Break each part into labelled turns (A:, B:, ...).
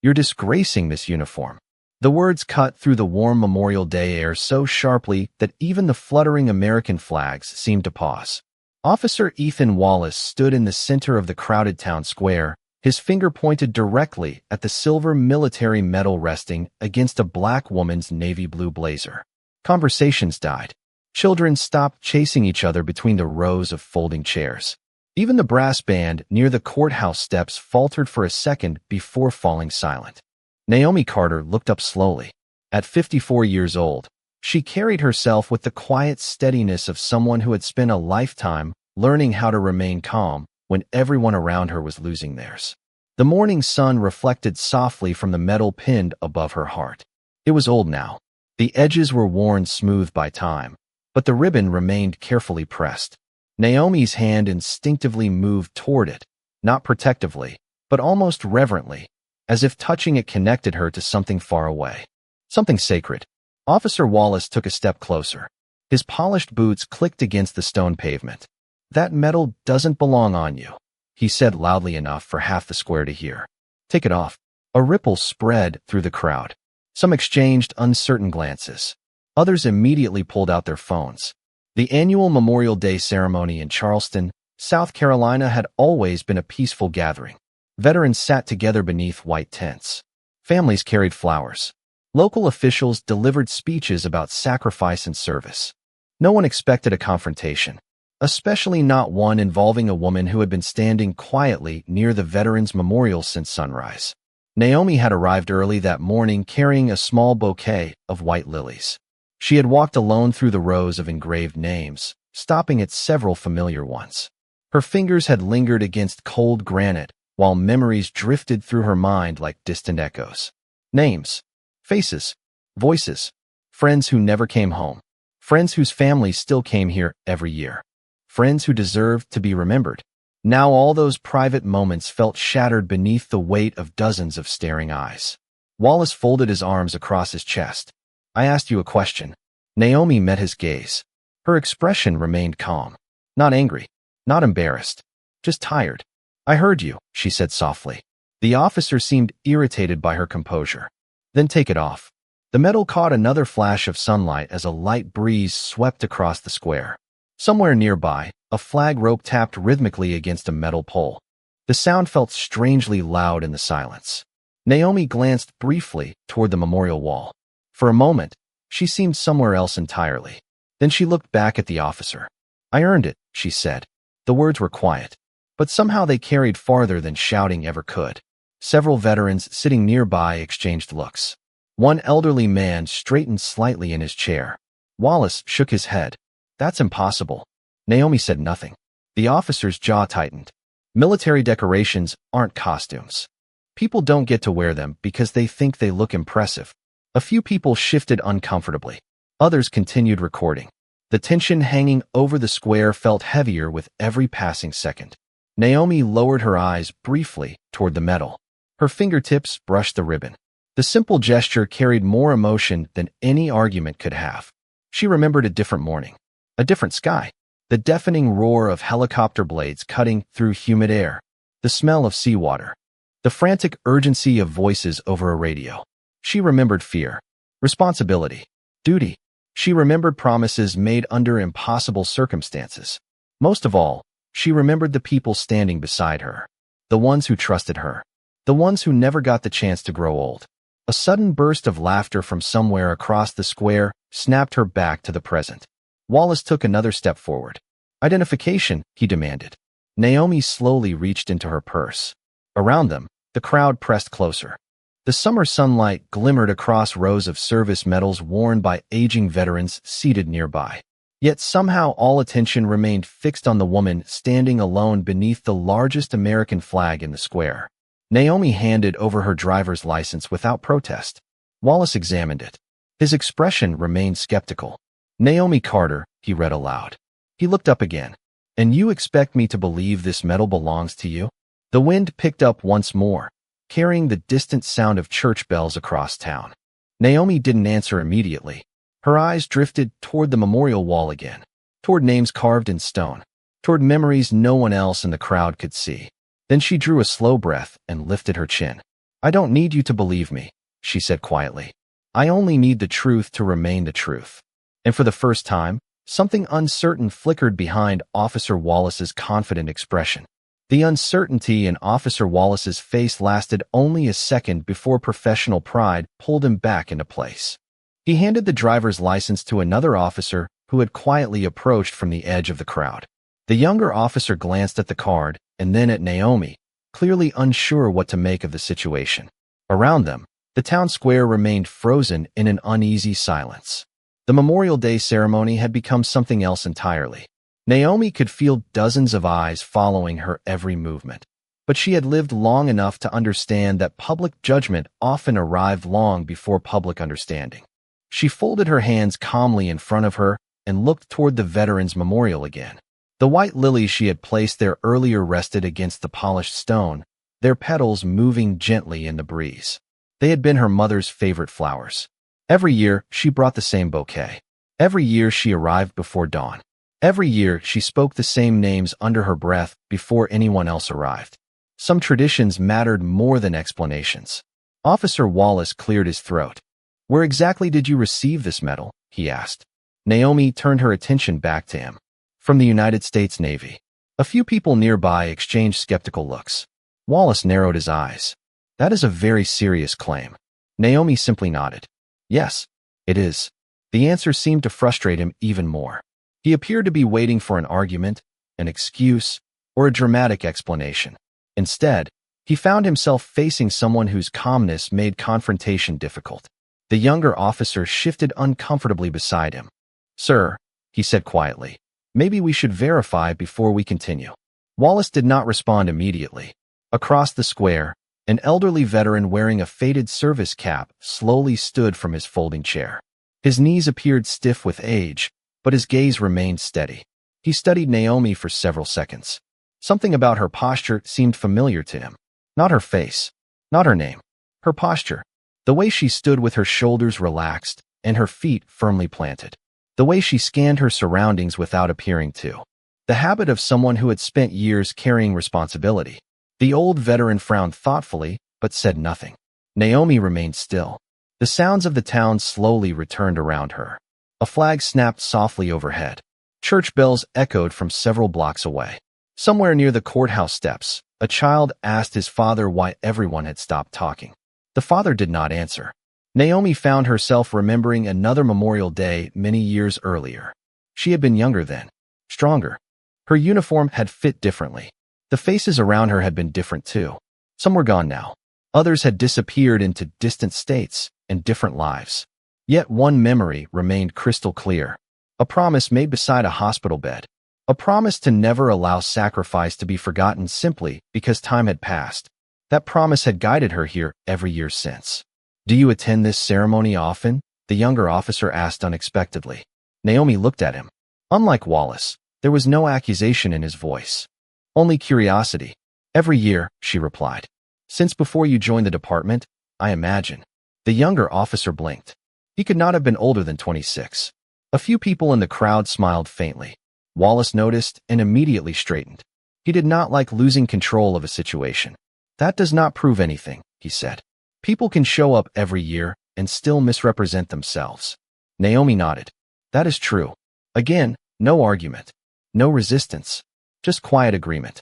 A: You're disgracing this uniform." The words cut through the warm Memorial Day air so sharply that even the fluttering American flags seemed to pause. Officer Ethan Wallace stood in the center of the crowded town square, his finger pointed directly at the silver military medal resting against a black woman's navy blue blazer. Conversations died. Children stopped chasing each other between the rows of folding chairs. Even the brass band near the courthouse steps faltered for a second before falling silent. Naomi Carter looked up slowly. At 54 years old, she carried herself with the quiet steadiness of someone who had spent a lifetime learning how to remain calm when everyone around her was losing theirs. The morning sun reflected softly from the metal pinned above her heart. It was old now. The edges were worn smooth by time, but the ribbon remained carefully pressed. Naomi's hand instinctively moved toward it, not protectively, but almost reverently, as if touching it connected her to something far away, something sacred. Officer Wallace took a step closer. His polished boots clicked against the stone pavement. "That medal doesn't belong on you," he said loudly enough for half the square to hear. "Take it off." A ripple spread through the crowd. Some exchanged uncertain glances. Others immediately pulled out their phones. The annual Memorial Day ceremony in Charleston, South Carolina had always been a peaceful gathering. Veterans sat together beneath white tents. Families carried flowers. Local officials delivered speeches about sacrifice and service. No one expected a confrontation, especially not one involving a woman who had been standing quietly near the veterans' memorial since sunrise. Naomi had arrived early that morning carrying a small bouquet of white lilies. She had walked alone through the rows of engraved names, stopping at several familiar ones. Her fingers had lingered against cold granite, while memories drifted through her mind like distant echoes. Names, faces, voices, friends who never came home, friends whose families still came here every year, friends who deserved to be remembered. Now all those private moments felt shattered beneath the weight of dozens of staring eyes. Wallace folded his arms across his chest. "I asked you a question." Naomi met his gaze. Her expression remained calm. Not angry, not embarrassed, just tired. "I heard you," she said softly. The officer seemed irritated by her composure. "Then take it off." The medal caught another flash of sunlight as a light breeze swept across the square. Somewhere nearby, a flag rope tapped rhythmically against a metal pole. The sound felt strangely loud in the silence. Naomi glanced briefly toward the memorial wall. For a moment, she seemed somewhere else entirely. Then she looked back at the officer. "I earned it," she said. The words were quiet, but somehow they carried farther than shouting ever could. Several veterans sitting nearby exchanged looks. One elderly man straightened slightly in his chair. Wallace shook his head. "That's impossible." Naomi said nothing. The officer's jaw tightened. Military decorations aren't costumes. People don't get to wear them because they think they look impressive. A few people shifted uncomfortably. Others continued recording. The tension hanging over the square felt heavier with every passing second. Naomi lowered her eyes briefly toward the medal. Her fingertips brushed the ribbon. The simple gesture carried more emotion than any argument could have. She remembered a different morning, a different sky, the deafening roar of helicopter blades cutting through humid air, the smell of seawater, the frantic urgency of voices over a radio. She remembered fear, responsibility, duty. She remembered promises made under impossible circumstances. Most of all, she remembered the people standing beside her, the ones who trusted her, the ones who never got the chance to grow old. A sudden burst of laughter from somewhere across the square snapped her back to the present. Wallace took another step forward. "Identification," he demanded. Naomi slowly reached into her purse. Around them, the crowd pressed closer. The summer sunlight glimmered across rows of service medals worn by aging veterans seated nearby. Yet somehow all attention remained fixed on the woman standing alone beneath the largest American flag in the square. Naomi handed over her driver's license without protest. Wallace examined it. His expression remained skeptical. "Naomi Carter," he read aloud. He looked up again. "And you expect me to believe this medal belongs to you?" The wind picked up once more, carrying the distant sound of church bells across town. Naomi didn't answer immediately. Her eyes drifted toward the memorial wall again, toward names carved in stone, toward memories no one else in the crowd could see. Then she drew a slow breath and lifted her chin. "I don't need you to believe me," she said quietly. "I only need the truth to remain the truth." And for the first time, something uncertain flickered behind Officer Wallace's confident expression. The uncertainty in Officer Wallace's face lasted only a second before professional pride pulled him back into place. He handed the driver's license to another officer who had quietly approached from the edge of the crowd. The younger officer glanced at the card and then at Naomi, clearly unsure what to make of the situation. Around them, the town square remained frozen in an uneasy silence. The Memorial Day ceremony had become something else entirely. Naomi could feel dozens of eyes following her every movement, but she had lived long enough to understand that public judgment often arrived long before public understanding. She folded her hands calmly in front of her and looked toward the Veterans Memorial again. The white lilies she had placed there earlier rested against the polished stone, their petals moving gently in the breeze. They had been her mother's favorite flowers. Every year, she brought the same bouquet. Every year, she arrived before dawn. Every year, she spoke the same names under her breath before anyone else arrived. Some traditions mattered more than explanations. Officer Wallace cleared his throat. "Where exactly did you receive this medal?" he asked. Naomi turned her attention back to him. "From the United States Navy." A few people nearby exchanged skeptical looks. Wallace narrowed his eyes. "That is a very serious claim." Naomi simply nodded. "Yes, it is." The answer seemed to frustrate him even more. He appeared to be waiting for an argument, an excuse, or a dramatic explanation. Instead, he found himself facing someone whose calmness made confrontation difficult. The younger officer shifted uncomfortably beside him. "Sir," he said quietly, "maybe we should verify before we continue." Wallace did not respond immediately. Across the square, an elderly veteran wearing a faded service cap slowly stood from his folding chair. His knees appeared stiff with age, but his gaze remained steady. He studied Naomi for several seconds. Something about her posture seemed familiar to him. Not her face, not her name, her posture. The way she stood with her shoulders relaxed and her feet firmly planted. The way she scanned her surroundings without appearing to. The habit of someone who had spent years carrying responsibility. The old veteran frowned thoughtfully, but said nothing. Naomi remained still. The sounds of the town slowly returned around her. A flag snapped softly overhead. Church bells echoed from several blocks away. Somewhere near the courthouse steps, a child asked his father why everyone had stopped talking. The father did not answer. Naomi found herself remembering another Memorial Day many years earlier. She had been younger then, stronger. Her uniform had fit differently. The faces around her had been different too. Some were gone now. Others had disappeared into distant states and different lives. Yet one memory remained crystal clear. A promise made beside a hospital bed. A promise to never allow sacrifice to be forgotten simply because time had passed. That promise had guided her here every year since. "Do you attend this ceremony often?" the younger officer asked unexpectedly. Naomi looked at him. Unlike Wallace, there was no accusation in his voice. Only curiosity. "Every year," she replied. "Since before you joined the department, I imagine." The younger officer blinked. He could not have been older than 26. A few people in the crowd smiled faintly. Wallace noticed and immediately straightened. He did not like losing control of a situation. "That does not prove anything," he said. "People can show up every year and still misrepresent themselves." Naomi nodded. "That is true." Again, no argument. No resistance. Just quiet agreement.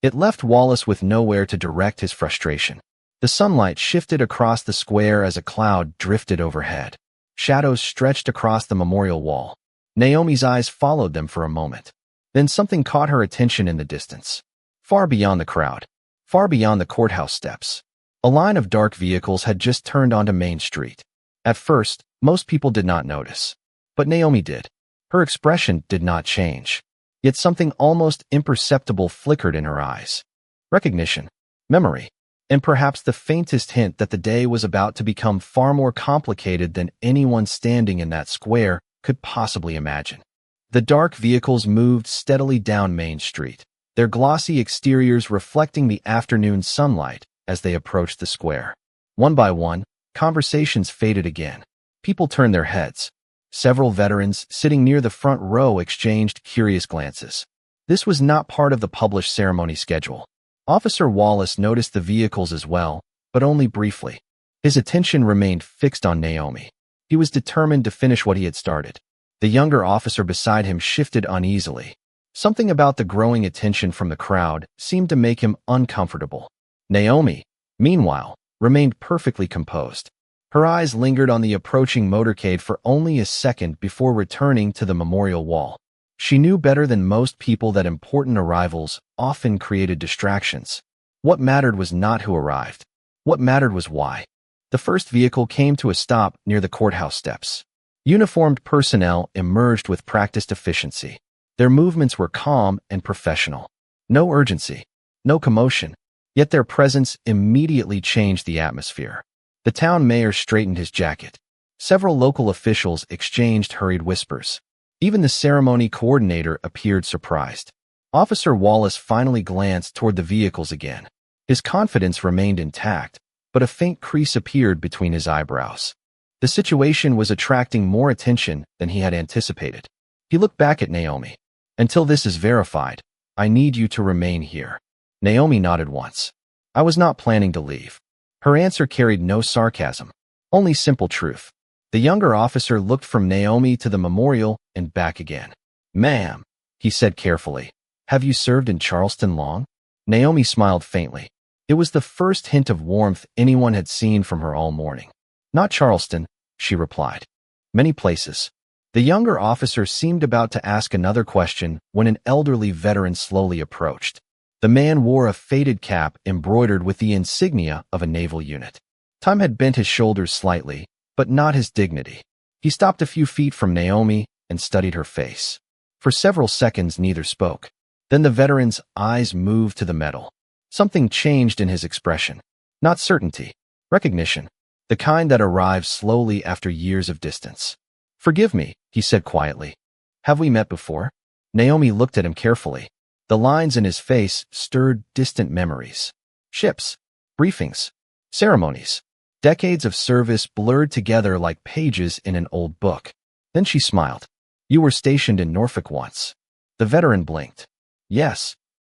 A: It left Wallace with nowhere to direct his frustration. The sunlight shifted across the square as a cloud drifted overhead. Shadows stretched across the memorial wall. Naomi's eyes followed them for a moment. Then something caught her attention in the distance. Far beyond the crowd. Far beyond the courthouse steps. A line of dark vehicles had just turned onto Main Street. At first, most people did not notice. But Naomi did. Her expression did not change. Yet something almost imperceptible flickered in her eyes. Recognition. Memory. And perhaps the faintest hint that the day was about to become far more complicated than anyone standing in that square could possibly imagine. The dark vehicles moved steadily down Main Street, their glossy exteriors reflecting the afternoon sunlight as they approached the square. One by one, conversations faded again. People turned their heads. Several veterans sitting near the front row exchanged curious glances. This was not part of the published ceremony schedule. Officer Wallace noticed the vehicles as well, but only briefly. His attention remained fixed on Naomi. He was determined to finish what he had started. The younger officer beside him shifted uneasily. Something about the growing attention from the crowd seemed to make him uncomfortable. Naomi, meanwhile, remained perfectly composed. Her eyes lingered on the approaching motorcade for only a second before returning to the memorial wall. She knew better than most people that important arrivals often created distractions. What mattered was not who arrived. What mattered was why. The first vehicle came to a stop near the courthouse steps. Uniformed personnel emerged with practiced efficiency. Their movements were calm and professional. No urgency, no commotion, yet their presence immediately changed the atmosphere. The town mayor straightened his jacket. Several local officials exchanged hurried whispers. Even the ceremony coordinator appeared surprised. Officer Wallace finally glanced toward the vehicles again. His confidence remained intact, but a faint crease appeared between his eyebrows. The situation was attracting more attention than he had anticipated. He looked back at Naomi. "Until this is verified, I need you to remain here." Naomi nodded once. "I was not planning to leave." Her answer carried no sarcasm, only simple truth. The younger officer looked from Naomi to the memorial and back again. "Ma'am," he said carefully, "have you served in Charleston long?" Naomi smiled faintly. It was the first hint of warmth anyone had seen from her all morning. "Not Charleston," she replied. "Many places." The younger officer seemed about to ask another question when an elderly veteran slowly approached. The man wore a faded cap embroidered with the insignia of a naval unit. Time had bent his shoulders slightly, but not his dignity. He stopped a few feet from Naomi and studied her face. For several seconds neither spoke. Then the veteran's eyes moved to the medal. Something changed in his expression. Not certainty, recognition, the kind that arrives slowly after years of distance. "Forgive me," he said quietly. "Have we met before?" Naomi looked at him carefully. The lines in his face stirred distant memories. Ships, briefings, ceremonies. Decades of service blurred together like pages in an old book. Then she smiled. "You were stationed in Norfolk once." The veteran blinked. "Yes.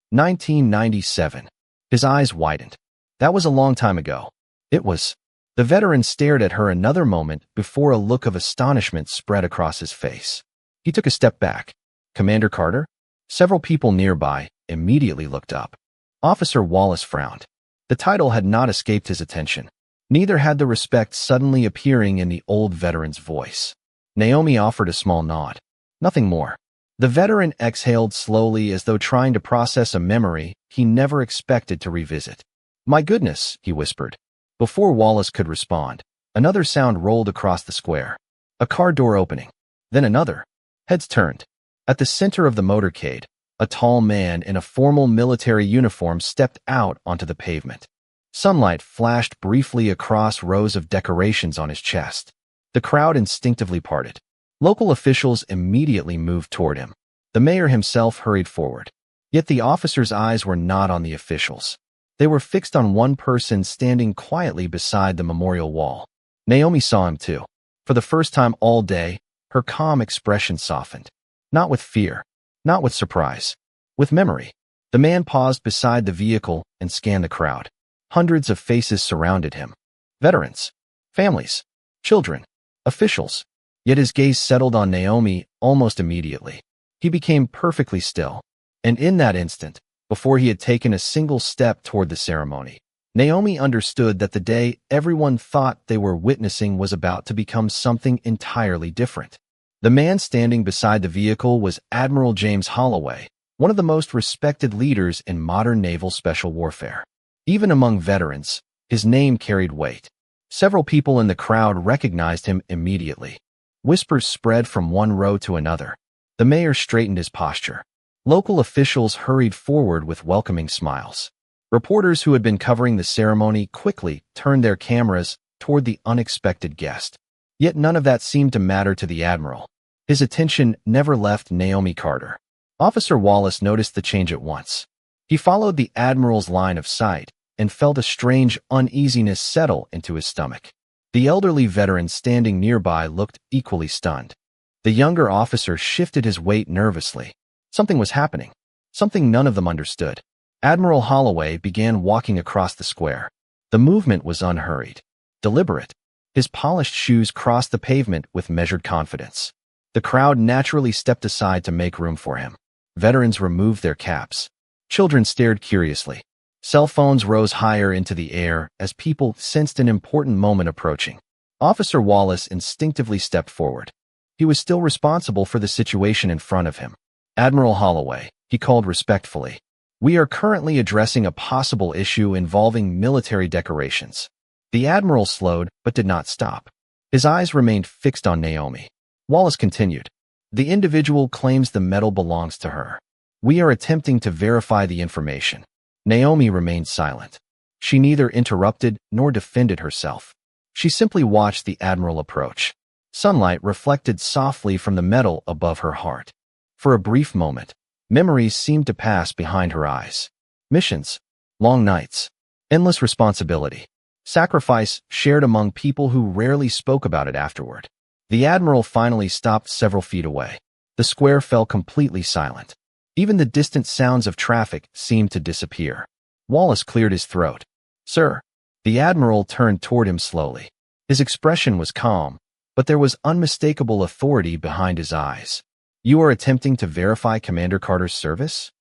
A: 1997. His eyes widened. "That was a long time ago." "It was." The veteran stared at her another moment before a look of astonishment spread across his face. He took a step back. "Commander Carter?" Several people nearby immediately looked up. Officer Wallace frowned. The title had not escaped his attention. Neither had the respect suddenly appearing in the old veteran's voice. Naomi offered a small nod. Nothing more. The veteran exhaled slowly as though trying to process a memory he never expected to revisit. "My goodness," he whispered. Before Wallace could respond, another sound rolled across the square. A car door opening. Then another. Heads turned. At the center of the motorcade, a tall man in a formal military uniform stepped out onto the pavement. Sunlight flashed briefly across rows of decorations on his chest. The crowd instinctively parted. Local officials immediately moved toward him. The mayor himself hurried forward. Yet the officer's eyes were not on the officials. They were fixed on one person standing quietly beside the memorial wall. Naomi saw him too. For the first time all day, her calm expression softened. Not with fear, not with surprise, with memory. The man paused beside the vehicle and scanned the crowd. Hundreds of faces surrounded him. Veterans, families, children, officials. Yet his gaze settled on Naomi almost immediately. He became perfectly still. And in that instant, before he had taken a single step toward the ceremony, Naomi understood that the day everyone thought they were witnessing was about to become something entirely different. The man standing beside the vehicle was Admiral James Holloway, one of the most respected leaders in modern naval special warfare. Even among veterans, his name carried weight. Several people in the crowd recognized him immediately. Whispers spread from one row to another. The mayor straightened his posture. Local officials hurried forward with welcoming smiles. Reporters who had been covering the ceremony quickly turned their cameras toward the unexpected guest. Yet none of that seemed to matter to the Admiral. His attention never left Naomi Carter. Officer Wallace noticed the change at once. He followed the Admiral's line of sight and felt a strange uneasiness settle into his stomach. The elderly veteran standing nearby looked equally stunned. The younger officer shifted his weight nervously. Something was happening. Something none of them understood. Admiral Holloway began walking across the square. The movement was unhurried, deliberate. His polished shoes crossed the pavement with measured confidence. The crowd naturally stepped aside to make room for him. Veterans removed their caps. Children stared curiously. Cell phones rose higher into the air as people sensed an important moment approaching. Officer Wallace instinctively stepped forward. He was still responsible for the situation in front of him. "Admiral Holloway," he called respectfully. "We are currently addressing a possible issue involving military decorations." The Admiral slowed but did not stop. His eyes remained fixed on Naomi. Wallace continued, "The individual claims the medal belongs to her. We are attempting to verify the information." Naomi remained silent. She neither interrupted nor defended herself. She simply watched the Admiral approach. Sunlight reflected softly from the medal above her heart. For a brief moment, memories seemed to pass behind her eyes. Missions, long nights, endless responsibility, sacrifice shared among people who rarely spoke about it afterward. The Admiral finally stopped several feet away. The square fell completely silent. Even the distant sounds of traffic seemed to disappear. Wallace cleared his throat. "Sir." The Admiral turned toward him slowly. His expression was calm, but there was unmistakable authority behind his eyes. "You are attempting to verify Commander Carter's service?"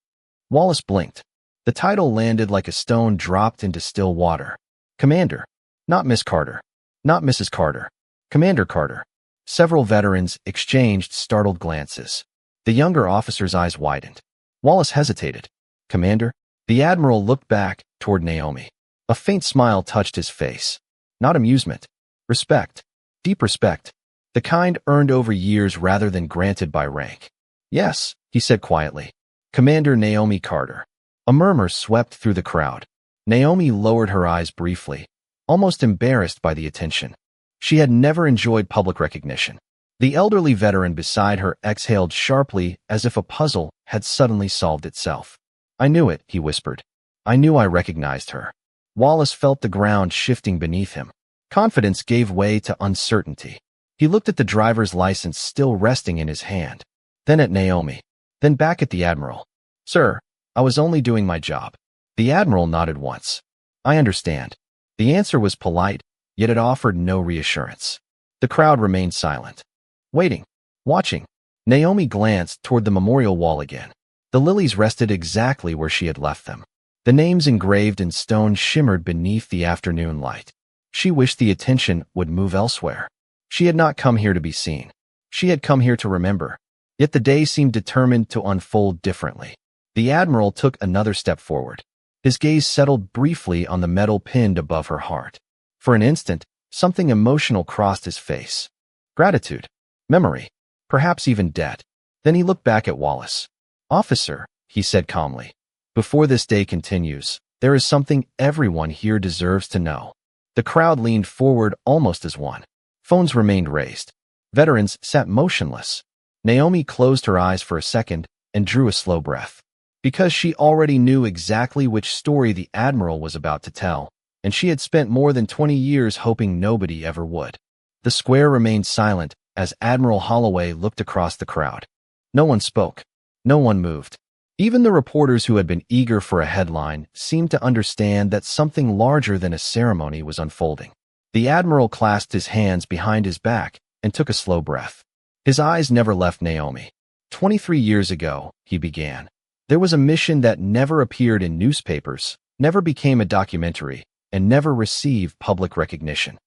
A: Wallace blinked. The title landed like a stone dropped into still water. "Commander. Not Miss Carter. Not Mrs. Carter. Commander Carter." Several veterans exchanged startled glances. The younger officer's eyes widened. Wallace hesitated. "Commander?" The Admiral looked back toward Naomi. A faint smile touched his face. Not amusement. Respect. Deep respect. The kind earned over years rather than granted by rank. "Yes," he said quietly. "Commander Naomi Carter." A murmur swept through the crowd. Naomi lowered her eyes briefly, almost embarrassed by the attention. She had never enjoyed public recognition. The elderly veteran beside her exhaled sharply as if a puzzle had suddenly solved itself. "I knew it," he whispered. "I knew I recognized her." Wallace felt the ground shifting beneath him. Confidence gave way to uncertainty. He looked at the driver's license still resting in his hand, then at Naomi, then back at the Admiral. "Sir, I was only doing my job." The Admiral nodded once. "I understand." The answer was polite, yet it offered no reassurance. The crowd remained silent. Waiting. Watching. Naomi glanced toward the memorial wall again. The lilies rested exactly where she had left them. The names engraved in stone shimmered beneath the afternoon light. She wished the attention would move elsewhere. She had not come here to be seen. She had come here to remember. Yet the day seemed determined to unfold differently. The Admiral took another step forward. His gaze settled briefly on the medal pinned above her heart. For an instant, something emotional crossed his face. Gratitude. Memory. Perhaps even debt. Then he looked back at Wallace. "Officer," he said calmly, "before this day continues, there is something everyone here deserves to know." The crowd leaned forward almost as one. Phones remained raised. Veterans sat motionless. Naomi closed her eyes for a second and drew a slow breath. Because she already knew exactly which story the Admiral was about to tell, and she had spent more than 20 years hoping nobody ever would. The square remained silent as Admiral Holloway looked across the crowd. No one spoke. No one moved. Even the reporters who had been eager for a headline seemed to understand that something larger than a ceremony was unfolding. The Admiral clasped his hands behind his back and took a slow breath. His eyes never left Naomi. 23 years ago, he began. There was a mission that never appeared in newspapers, never became a documentary, and never received public recognition.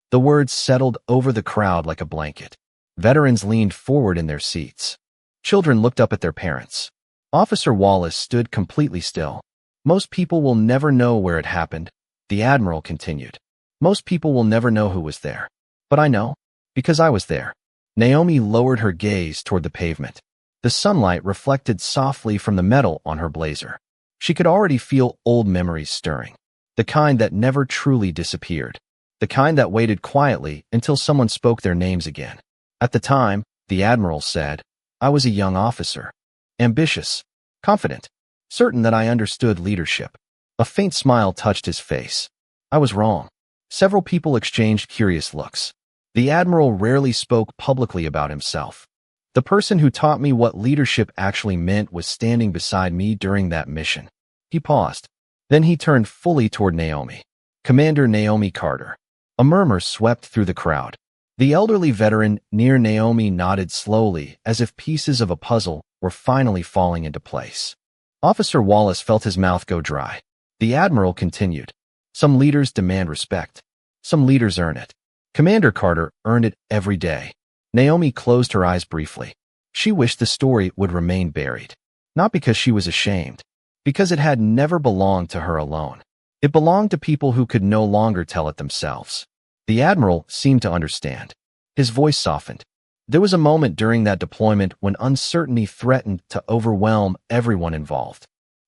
A: The words settled over the crowd like a blanket. Veterans leaned forward in their seats. Children looked up at their parents. Officer Wallace stood completely still. "Most people will never know where it happened," the Admiral continued. "Most people will never know who was there. But I know, because I was there." Naomi lowered her gaze toward the pavement. The sunlight reflected softly from the metal on her blazer. She could already feel old memories stirring, the kind that never truly disappeared, the kind that waited quietly until someone spoke their names again. "At the time," the Admiral said, "I was a young officer. Ambitious, confident, certain that I understood leadership." A faint smile touched his face. "I was wrong." Several people exchanged curious looks. The Admiral rarely spoke publicly about himself. "The person who taught me what leadership actually meant was standing beside me during that mission." He paused. Then he turned fully toward Naomi. Commander Naomi Carter. A murmur swept through the crowd. The elderly veteran near Naomi nodded slowly, as if pieces of a puzzle were finally falling into place. Officer Wallace felt his mouth go dry. The Admiral continued. Some leaders demand respect. Some leaders earn it. Commander Carter earned it every day. Naomi closed her eyes briefly. She wished the story would remain buried. Not because she was ashamed, because it had never belonged to her alone. It belonged to people who could no longer tell it themselves. The Admiral seemed to understand. His voice softened. There was a moment during that deployment when uncertainty threatened to overwhelm everyone involved.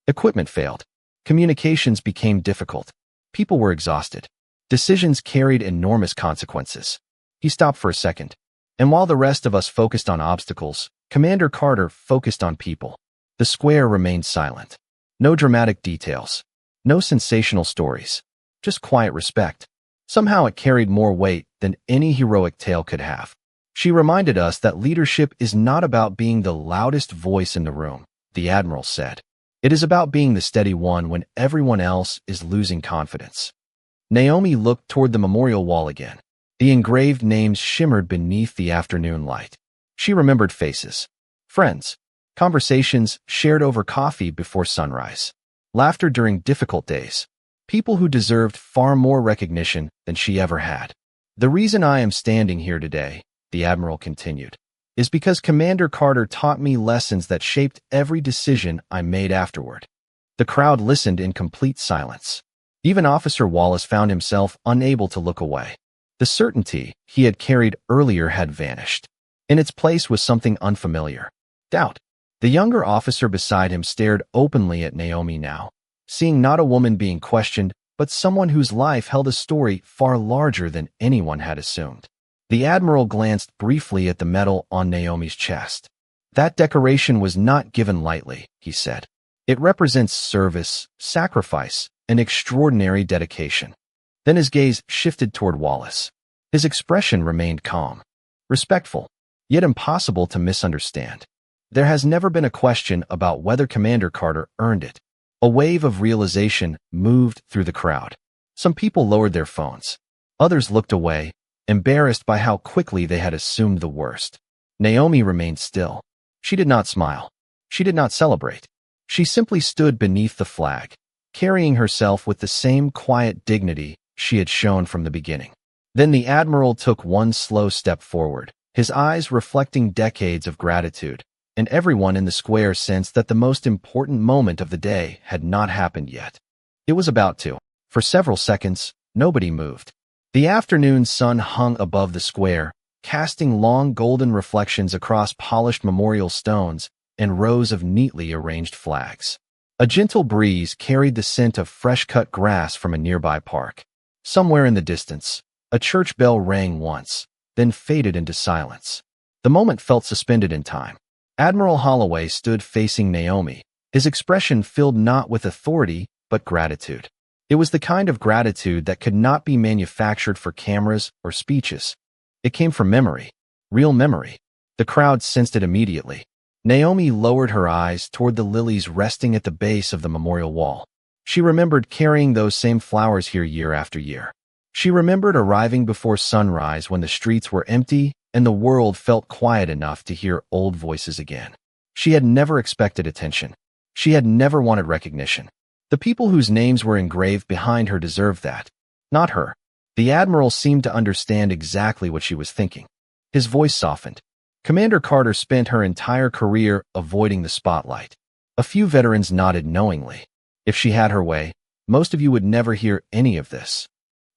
A: Equipment failed. Communications became difficult. People were exhausted. Decisions carried enormous consequences. He stopped for a second. And while the rest of us focused on obstacles, Commander Carter focused on people. The square remained silent. No dramatic details. No sensational stories. Just quiet respect. Somehow it carried more weight than any heroic tale could have. She reminded us that leadership is not about being the loudest voice in the room, the Admiral said. It is about being the steady one when everyone else is losing confidence. Naomi looked toward the memorial wall again. The engraved names shimmered beneath the afternoon light. She remembered faces. Friends. Conversations shared over coffee before sunrise. Laughter during difficult days. People who deserved far more recognition than she ever had. The reason I am standing here today, the Admiral continued, is because Commander Carter taught me lessons that shaped every decision I made afterward. The crowd listened in complete silence. Even Officer Wallace found himself unable to look away. The certainty he had carried earlier had vanished. In its place was something unfamiliar. Doubt. The younger officer beside him stared openly at Naomi now, seeing not a woman being questioned, but someone whose life held a story far larger than anyone had assumed. The Admiral glanced briefly at the medal on Naomi's chest. That decoration was not given lightly, he said. It represents service, sacrifice, and extraordinary dedication. Then his gaze shifted toward Wallace. His expression remained calm, respectful, yet impossible to misunderstand. There has never been a question about whether Commander Carter earned it. A wave of realization moved through the crowd. Some people lowered their phones. Others looked away, embarrassed by how quickly they had assumed the worst. Naomi remained still. She did not smile. She did not celebrate. She simply stood beneath the flag, carrying herself with the same quiet dignity she had shown from the beginning. Then the Admiral took one slow step forward, his eyes reflecting decades of gratitude, and everyone in the square sensed that the most important moment of the day had not happened yet. It was about to. For several seconds, nobody moved. The afternoon sun hung above the square, casting long golden reflections across polished memorial stones and rows of neatly arranged flags. A gentle breeze carried the scent of fresh-cut grass from a nearby park. Somewhere in the distance, a church bell rang once, then faded into silence. The moment felt suspended in time. Admiral Holloway stood facing Naomi, his expression filled not with authority, but gratitude. It was the kind of gratitude that could not be manufactured for cameras or speeches. It came from memory, real memory. The crowd sensed it immediately. Naomi lowered her eyes toward the lilies resting at the base of the memorial wall. She remembered carrying those same flowers here year after year. She remembered arriving before sunrise when the streets were empty and the world felt quiet enough to hear old voices again. She had never expected attention. She had never wanted recognition. The people whose names were engraved behind her deserved that, not her. The Admiral seemed to understand exactly what she was thinking. His voice softened. Commander Carter spent her entire career avoiding the spotlight. A few veterans nodded knowingly. If she had her way, most of you would never hear any of this.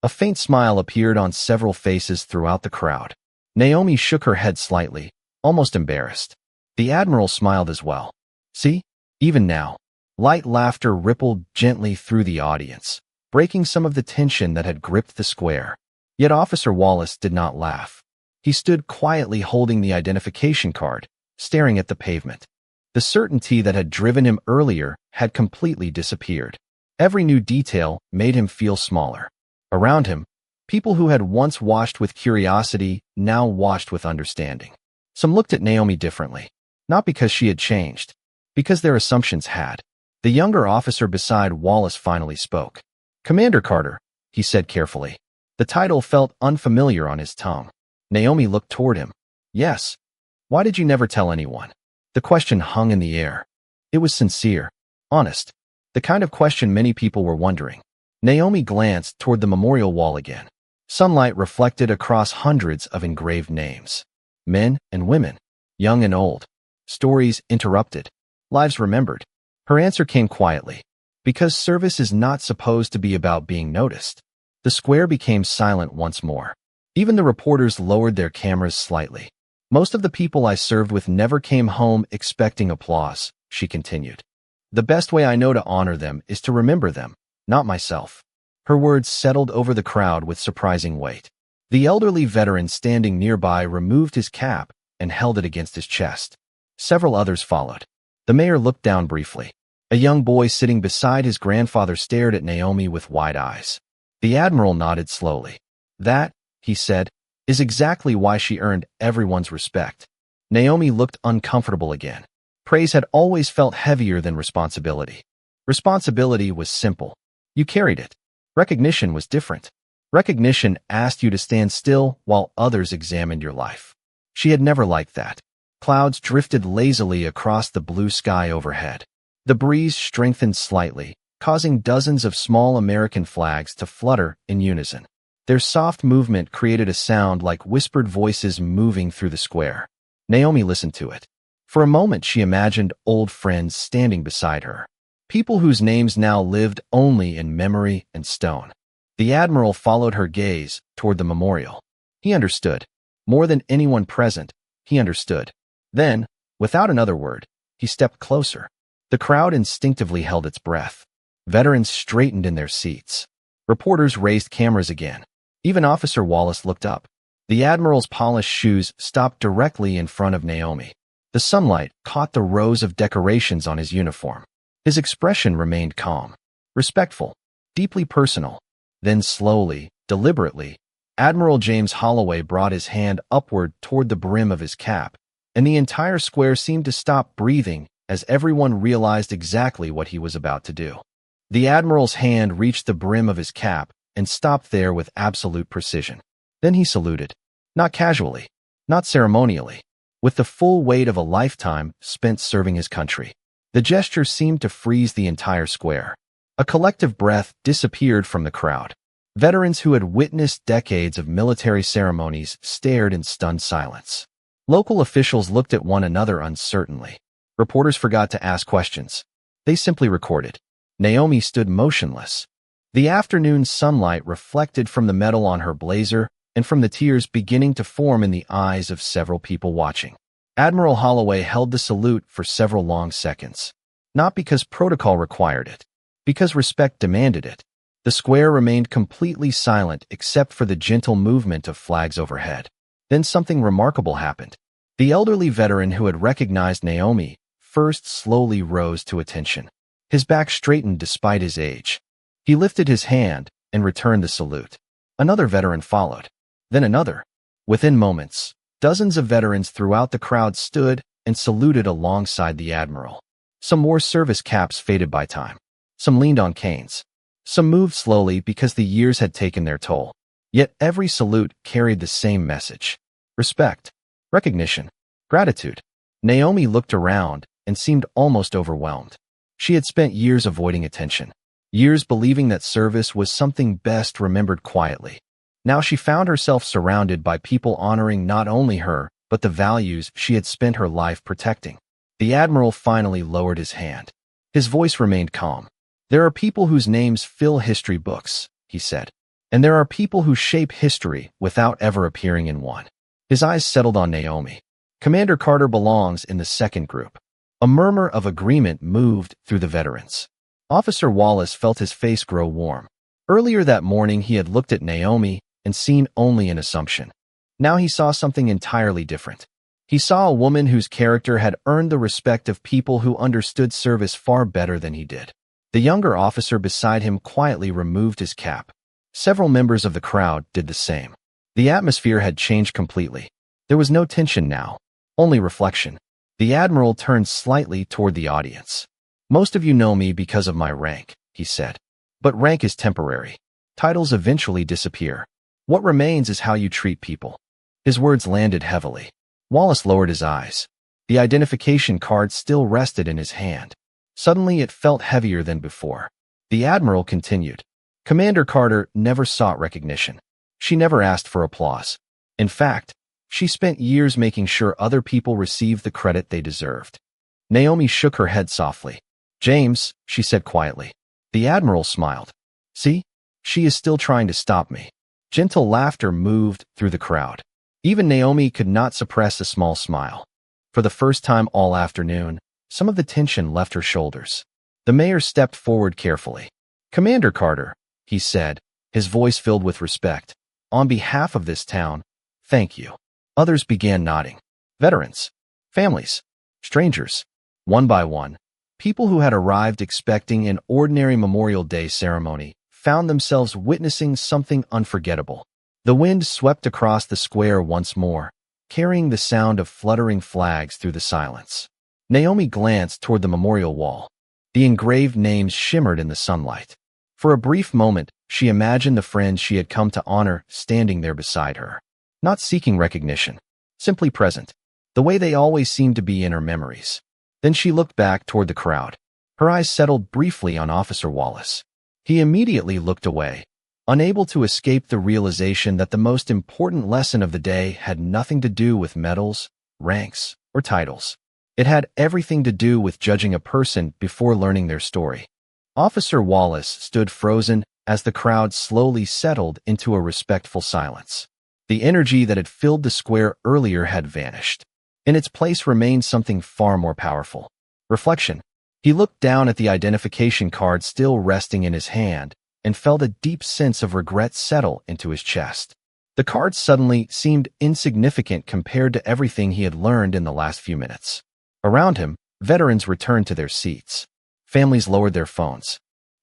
A: A faint smile appeared on several faces throughout the crowd. Naomi shook her head slightly, almost embarrassed. The Admiral smiled as well. See? Even now. Light laughter rippled gently through the audience, breaking some of the tension that had gripped the square. Yet Officer Wallace did not laugh. He stood quietly holding the identification card, staring at the pavement. The certainty that had driven him earlier had completely disappeared. Every new detail made him feel smaller. Around him, people who had once watched with curiosity now watched with understanding. Some looked at Naomi differently, not because she had changed, because their assumptions had. The younger officer beside Wallace finally spoke. Commander Carter, he said carefully. The title felt unfamiliar on his tongue. Naomi looked toward him. Yes. Why did you never tell anyone? The question hung in the air. It was sincere, honest, the kind of question many people were wondering. Naomi glanced toward the memorial wall again. Sunlight reflected across hundreds of engraved names. Men and women, young and old. Stories interrupted. Lives remembered. Her answer came quietly. Because service is not supposed to be about being noticed. The square became silent once more. Even the reporters lowered their cameras slightly. Most of the people I served with never came home expecting applause, she continued. The best way I know to honor them is to remember them, not myself. Her words settled over the crowd with surprising weight. The elderly veteran standing nearby removed his cap and held it against his chest. Several others followed. The mayor looked down briefly. A young boy sitting beside his grandfather stared at Naomi with wide eyes. The Admiral nodded slowly. That, he said, is exactly why she earned everyone's respect. Naomi looked uncomfortable again. Praise had always felt heavier than responsibility. Responsibility was simple. You carried it. Recognition was different. Recognition asked you to stand still while others examined your life. She had never liked that. Clouds drifted lazily across the blue sky overhead. The breeze strengthened slightly, causing dozens of small American flags to flutter in unison. Their soft movement created a sound like whispered voices moving through the square. Naomi listened to it. For a moment she imagined old friends standing beside her. People whose names now lived only in memory and stone. The Admiral followed her gaze toward the memorial. He understood. More than anyone present, he understood. Then, without another word, he stepped closer. The crowd instinctively held its breath. Veterans straightened in their seats. Reporters raised cameras again. Even Officer Wallace looked up. The Admiral's polished shoes stopped directly in front of Naomi. The sunlight caught the rows of decorations on his uniform. His expression remained calm, respectful, deeply personal. Then slowly, deliberately, Admiral James Holloway brought his hand upward toward the brim of his cap, and the entire square seemed to stop breathing as everyone realized exactly what he was about to do. The Admiral's hand reached the brim of his cap and stopped there with absolute precision. Then he saluted. Not casually, not ceremonially, with the full weight of a lifetime spent serving his country. The gesture seemed to freeze the entire square. A collective breath disappeared from the crowd. Veterans who had witnessed decades of military ceremonies stared in stunned silence. Local officials looked at one another uncertainly. Reporters forgot to ask questions. They simply recorded. Naomi stood motionless. The afternoon sunlight reflected from the metal on her blazer and from the tears beginning to form in the eyes of several people watching. Admiral Holloway held the salute for several long seconds. Not because protocol required it, because respect demanded it. The square remained completely silent except for the gentle movement of flags overhead. Then something remarkable happened. The elderly veteran who had recognized Naomi first slowly rose to attention. His back straightened despite his age. He lifted his hand and returned the salute. Another veteran followed. Then another. Within moments, dozens of veterans throughout the crowd stood and saluted alongside the Admiral. Some wore service caps faded by time. Some leaned on canes. Some moved slowly because the years had taken their toll. Yet every salute carried the same message. Respect, recognition, gratitude. Naomi looked around and seemed almost overwhelmed. She had spent years avoiding attention. Years believing that service was something best remembered quietly. Now she found herself surrounded by people honoring not only her, but the values she had spent her life protecting. The Admiral finally lowered his hand. His voice remained calm. There are people whose names fill history books, he said. And there are people who shape history without ever appearing in one. His eyes settled on Naomi. Commander Carter belongs in the second group. A murmur of agreement moved through the veterans. Officer Wallace felt his face grow warm. Earlier that morning he had looked at Naomi and seen only an assumption. Now he saw something entirely different. He saw a woman whose character had earned the respect of people who understood service far better than he did. The younger officer beside him quietly removed his cap. Several members of the crowd did the same. The atmosphere had changed completely. There was no tension now, only reflection. The Admiral turned slightly toward the audience. Most of you know me because of my rank, he said. But rank is temporary. Titles eventually disappear. What remains is how you treat people. His words landed heavily. Wallace lowered his eyes. The identification card still rested in his hand. Suddenly it felt heavier than before. The Admiral continued. Commander Carter never sought recognition. She never asked for applause. In fact, she spent years making sure other people received the credit they deserved. Naomi shook her head softly. James, she said quietly. The Admiral smiled. See? She is still trying to stop me. Gentle laughter moved through the crowd. Even Naomi could not suppress a small smile. For the first time all afternoon, some of the tension left her shoulders. The mayor stepped forward carefully. Commander Carter, he said, his voice filled with respect. On behalf of this town, thank you. Others began nodding. Veterans, families, strangers. One by one, people who had arrived expecting an ordinary Memorial Day ceremony found themselves witnessing something unforgettable. The wind swept across the square once more, carrying the sound of fluttering flags through the silence. Naomi glanced toward the memorial wall. The engraved names shimmered in the sunlight. For a brief moment, she imagined the friends she had come to honor standing there beside her. Not seeking recognition, simply present, the way they always seemed to be in her memories. Then she looked back toward the crowd. Her eyes settled briefly on Officer Wallace. He immediately looked away, unable to escape the realization that the most important lesson of the day had nothing to do with medals, ranks, or titles. It had everything to do with judging a person before learning their story. Officer Wallace stood frozen as the crowd slowly settled into a respectful silence. The energy that had filled the square earlier had vanished. In its place remained something far more powerful. Reflection. He looked down at the identification card still resting in his hand and felt a deep sense of regret settle into his chest. The card suddenly seemed insignificant compared to everything he had learned in the last few minutes. Around him, veterans returned to their seats. Families lowered their phones.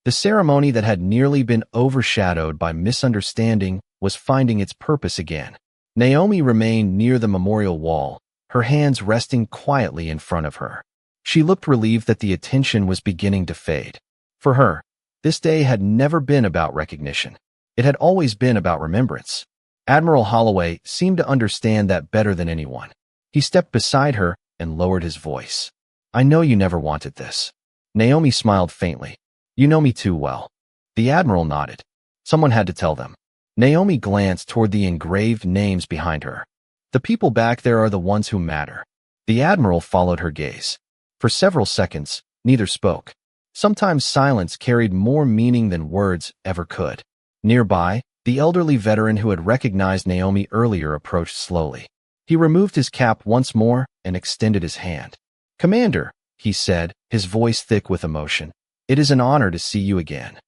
A: The ceremony that had nearly been overshadowed by misunderstanding was finding its purpose again. Naomi remained near the memorial wall, her hands resting quietly in front of her. She looked relieved that the attention was beginning to fade. For her, this day had never been about recognition. It had always been about remembrance. Admiral Holloway seemed to understand that better than anyone. He stepped beside her and lowered his voice. I know you never wanted this. Naomi smiled faintly. You know me too well. The Admiral nodded. Someone had to tell them. Naomi glanced toward the engraved names behind her. The people back there are the ones who matter. The Admiral followed her gaze. For several seconds, neither spoke. Sometimes silence carried more meaning than words ever could. Nearby, the elderly veteran who had recognized Naomi earlier approached slowly. He removed his cap once more and extended his hand. Commander, he said, his voice thick with emotion. It is an honor to see you again.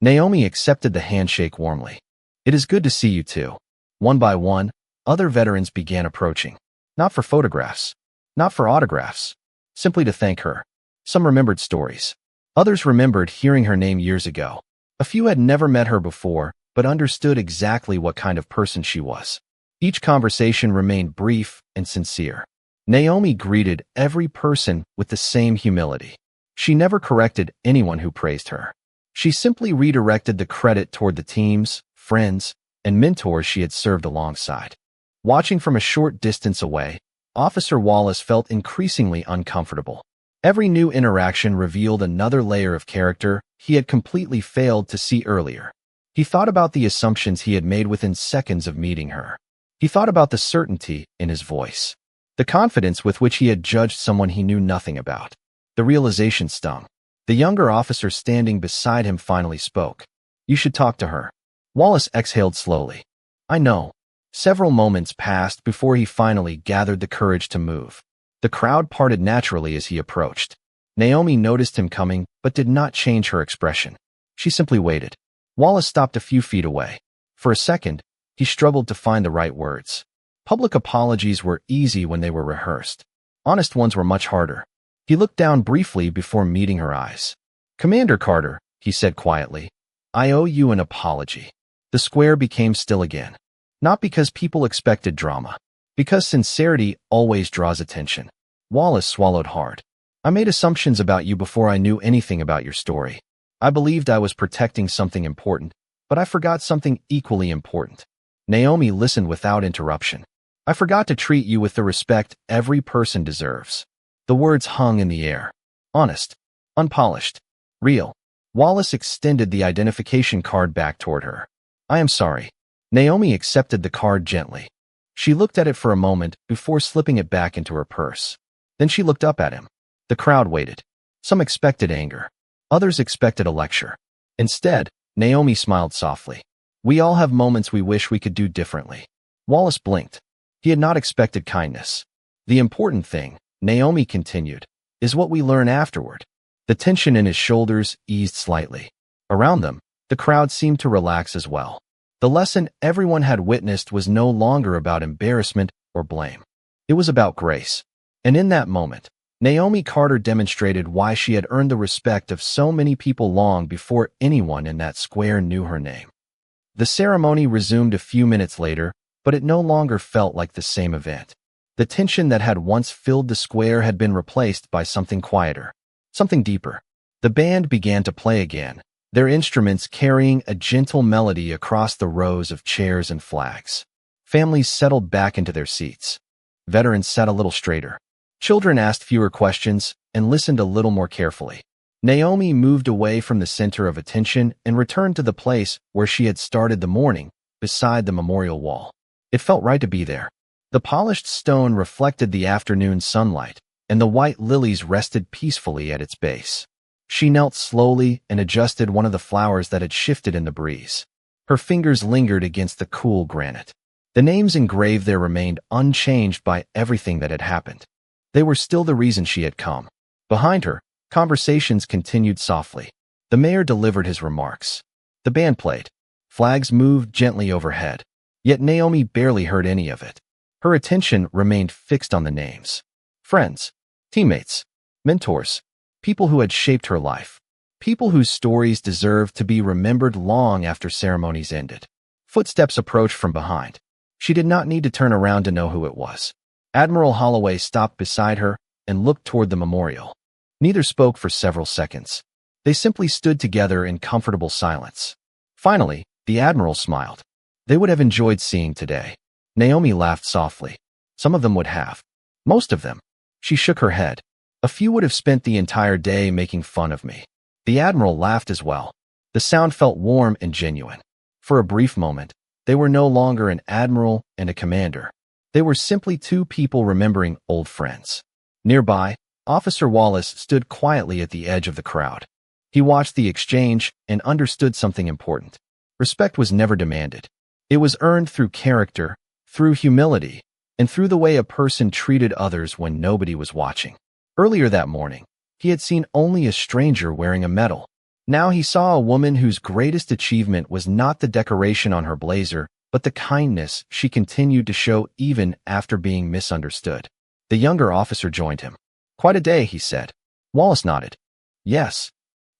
A: Naomi accepted the handshake warmly. It is good to see you too. One by one, other veterans began approaching. Not for photographs. Not for autographs. Simply to thank her. Some remembered stories. Others remembered hearing her name years ago. A few had never met her before, but understood exactly what kind of person she was. Each conversation remained brief and sincere. Naomi greeted every person with the same humility. She never corrected anyone who praised her. She simply redirected the credit toward the teams, friends, and mentors she had served alongside. Watching from a short distance away, Officer Wallace felt increasingly uncomfortable. Every new interaction revealed another layer of character he had completely failed to see earlier. He thought about the assumptions he had made within seconds of meeting her. He thought about the certainty in his voice, the confidence with which he had judged someone he knew nothing about. The realization stung. The younger officer standing beside him finally spoke. You should talk to her. Wallace exhaled slowly. I know. Several moments passed before he finally gathered the courage to move. The crowd parted naturally as he approached. Naomi noticed him coming, but did not change her expression. She simply waited. Wallace stopped a few feet away. For a second, he struggled to find the right words. Public apologies were easy when they were rehearsed. Honest ones were much harder. He looked down briefly before meeting her eyes. Commander Carter, he said quietly, I owe you an apology. The square became still again. Not because people expected drama. Because sincerity always draws attention. Wallace swallowed hard. I made assumptions about you before I knew anything about your story. I believed I was protecting something important, But I forgot something equally important. Naomi listened without interruption. I forgot to treat you with the respect every person deserves. The words hung in the air. Honest. Unpolished. Real. Wallace extended the identification card back toward her. I am sorry. Naomi accepted the card gently. She looked at it for a moment before slipping it back into her purse. Then she looked up at him. The crowd waited. Some expected anger. Others expected a lecture. Instead, Naomi smiled softly. We all have moments we wish we could do differently. Wallace blinked. He had not expected kindness. The important thing, Naomi continued, is what we learn afterward. The tension in his shoulders eased slightly. Around them, the crowd seemed to relax as well. The lesson everyone had witnessed was no longer about embarrassment or blame. It was about grace. And in that moment, Naomi Carter demonstrated why she had earned the respect of so many people long before anyone in that square knew her name. The ceremony resumed a few minutes later, but it no longer felt like the same event. The tension that had once filled the square had been replaced by something quieter, something deeper. The band began to play again, their instruments carrying a gentle melody across the rows of chairs and flags. Families settled back into their seats. Veterans sat a little straighter. Children asked fewer questions and listened a little more carefully. Naomi moved away from the center of attention and returned to the place where she had started the morning, beside the memorial wall. It felt right to be there. The polished stone reflected the afternoon sunlight, and the white lilies rested peacefully at its base. She knelt slowly and adjusted one of the flowers that had shifted in the breeze. Her fingers lingered against the cool granite. The names engraved there remained unchanged by everything that had happened. They were still the reason she had come. Behind her, conversations continued softly. The mayor delivered his remarks. The band played. Flags moved gently overhead. Yet Naomi barely heard any of it. Her attention remained fixed on the names. Friends, teammates, mentors, people who had shaped her life. People whose stories deserved to be remembered long after ceremonies ended. Footsteps approached from behind. She did not need to turn around to know who it was. Admiral Holloway stopped beside her and looked toward the memorial. Neither spoke for several seconds. They simply stood together in comfortable silence. Finally, the Admiral smiled. They would have enjoyed seeing today. Naomi laughed softly. Some of them would have. Most of them. She shook her head. A few would have spent the entire day making fun of me. The Admiral laughed as well. The sound felt warm and genuine. For a brief moment, they were no longer an admiral and a commander. They were simply two people remembering old friends. Nearby, Officer Wallace stood quietly at the edge of the crowd. He watched the exchange and understood something important. Respect was never demanded. It was earned through character, through humility, and through the way a person treated others when nobody was watching. Earlier that morning, he had seen only a stranger wearing a medal. Now he saw a woman whose greatest achievement was not the decoration on her blazer, but the kindness she continued to show even after being misunderstood. The younger officer joined him. Quite a day, he said. Wallace nodded. Yes.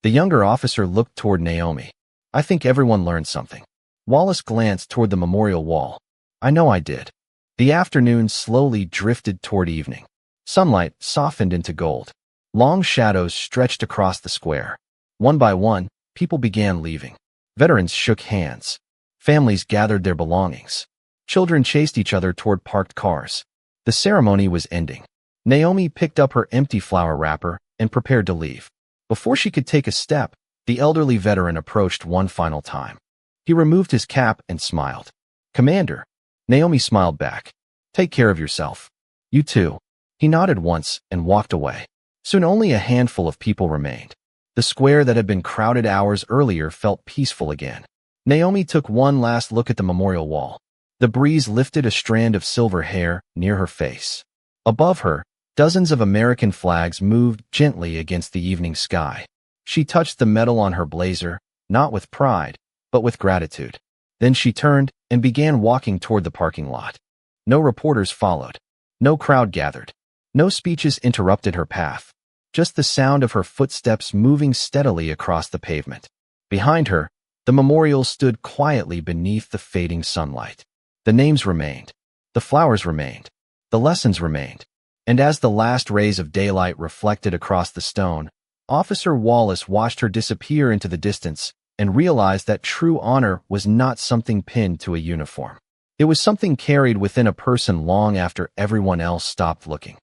A: The younger officer looked toward Naomi. I think everyone learned something. Wallace glanced toward the memorial wall. I know I did. The afternoon slowly drifted toward evening. Sunlight softened into gold. Long shadows stretched across the square. One by one, people began leaving. Veterans shook hands. Families gathered their belongings. Children chased each other toward parked cars. The ceremony was ending. Naomi picked up her empty flower wrapper and prepared to leave. Before she could take a step, the elderly veteran approached one final time. He removed his cap and smiled. Commander. Naomi smiled back. Take care of yourself. You too. He nodded once and walked away. Soon only a handful of people remained. The square that had been crowded hours earlier felt peaceful again. Naomi took one last look at the memorial wall. The breeze lifted a strand of silver hair near her face. Above her, dozens of American flags moved gently against the evening sky. She touched the medal on her blazer, not with pride, but with gratitude. Then she turned and began walking toward the parking lot. No reporters followed. No crowd gathered. No speeches interrupted her path. Just the sound of her footsteps moving steadily across the pavement. Behind her, the memorial stood quietly beneath the fading sunlight. The names remained. The flowers remained. The lessons remained. And as the last rays of daylight reflected across the stone, Officer Wallace watched her disappear into the distance, and realized that true honor was not something pinned to a uniform. It was something carried within a person long after everyone else stopped looking.